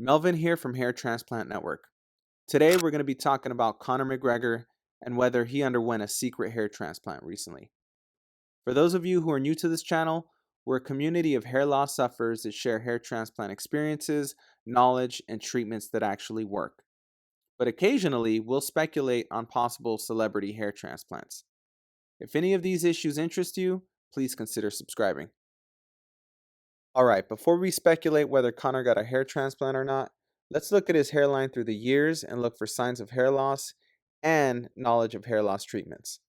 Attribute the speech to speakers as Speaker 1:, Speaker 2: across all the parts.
Speaker 1: Melvin here from Hair Transplant Network. Today we're going to be talking about Conor McGregor and whether he underwent a secret hair transplant recently. For those of you who are new to this channel, we're a community of hair loss sufferers that share hair transplant experiences, knowledge, and treatments that actually work. But occasionally, we'll speculate on possible celebrity hair transplants. If any of these issues interest you, please consider subscribing. Alright, before we speculate whether Conor got a hair transplant or not, let's look at his hairline through the years and look for signs of hair loss and knowledge of hair loss treatments.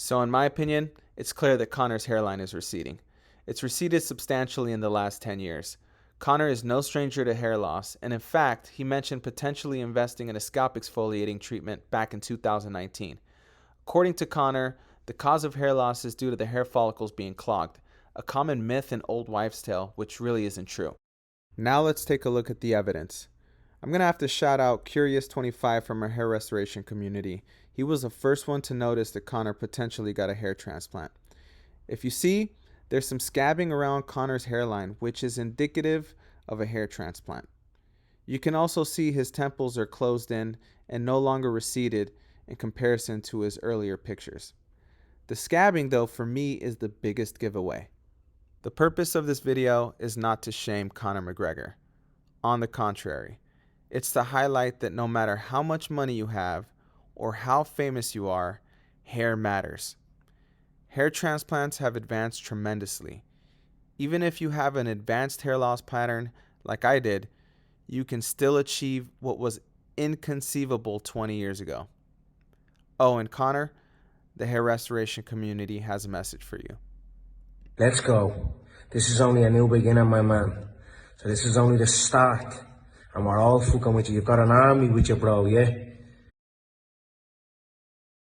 Speaker 1: So in my opinion, it's clear that Conor's hairline is receding. It's receded substantially in the last 10 years. Conor is no stranger to hair loss, and in fact, he mentioned potentially investing in a scalp exfoliating treatment back in 2019. According to Conor, the cause of hair loss is due to the hair follicles being clogged, a common myth and old wives' tale, which really isn't true. Now let's take a look at the evidence. I'm going to have to shout out Curious25 from our hair restoration community. He was the first one to notice that Conor potentially got a hair transplant. If you see, there's some scabbing around Conor's hairline, which is indicative of a hair transplant. You can also see his temples are closed in and no longer receded in comparison to his earlier pictures. The scabbing, though, for me is the biggest giveaway. The purpose of this video is not to shame Conor McGregor. On the contrary, it's to highlight that no matter how much money you have or how famous you are, hair matters. Hair transplants have advanced tremendously. Even if you have an advanced hair loss pattern like I did, you can still achieve what was inconceivable 20 years ago. Oh, and Conor, the hair restoration community has a message for you.
Speaker 2: Let's go. This is only a new beginning, my man. So this is only the start. And we're all fucking with you. You've got an army with you, bro, yeah?